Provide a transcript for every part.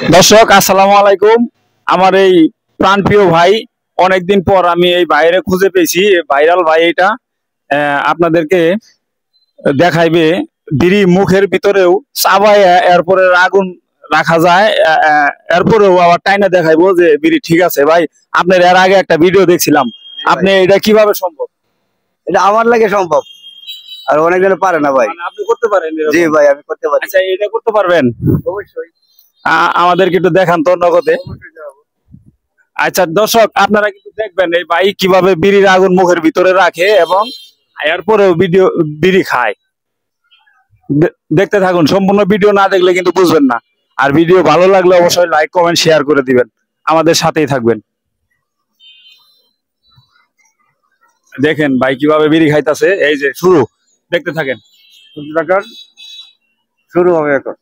দর্শক আসসালামু আলাইকুম। আমার এই প্রাণপ্রিয় ভাই, অনেকদিন পর আমি এই বাইরে খুঁজে পেয়েছি। ভাইরাল ভাই এটা আপনাদেরকে দেখাইবে বিড়ি মুখের ভিতরেও চাবায় এরপরে আগুন রাখা যায়, এরপরেও আবার টাইনা দেখাইবো যে বিড়ি ঠিক আছে। ভাই আপনার এর আগে একটা ভিডিও দেখছিলাম, আপনি এটা কিভাবে সম্ভব? এটা আমার লাগে সম্ভব, আর অনেকজন পারে না ভাই। মানে আপনি করতে পারেন এরকম? জি ভাই, আমি করতে পারি। আচ্ছা, এটা করতে পারবেন? অবশ্যই। আমাদেরকে একটু দেখান তো নগদে। আচ্ছা দর্শক, আপনারা কিন্তু দেখবেন এই ভাই কিভাবে বিড়ির আগুন মুখের ভিতরে রাখে এবং এরপরেও বিড়ি খায়। দেখতে থাকুন, সম্পূর্ণ ভিডিও না দেখলে কিন্তু বুঝবেন না। আর ভিডিও ভালো লাগলে অবশ্যই লাইক কমেন্ট শেয়ার করে দিবেন, আমাদের সাথেই থাকবেন। দেখেন ভাই কিভাবে বিড়ি খাইতেছে, এই যে শুরু, দেখতে থাকেন। শুরু হবে এখন।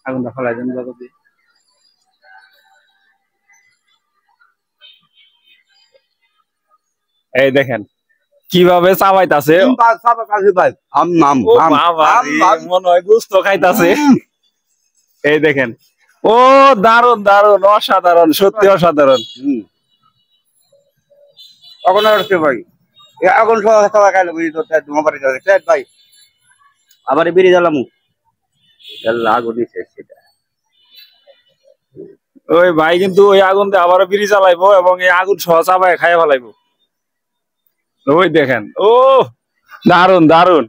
আগুনটা ফেলাই দেন জগতে। এই দেখেন কিভাবে চাবাইতাছে। মনে হয় গুস্ত খাইতাছে। এই দেখেন, ও দারুন দারুন, অসাধারণ, সত্যি অসাধারণ। তখন ভাই এখন সবাই খাইলে বুঝি তো ভাই, আবার বেরিয়ে জ্বালামু আগুন দিছে সেটা। ওই ভাই কিন্তু ওই আগুন দিয়ে আবারও বিড়ি জ্বালাইবো এবং এই আগুন সহ চাবায় খাইয়া ফেলাইবো। ওই দেখেন, ও দারুন দারুন,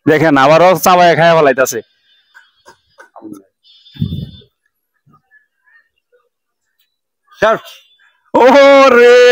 দেখেন আবারও চাবায় খাইয়া ফেলাইতাছে। ও রে।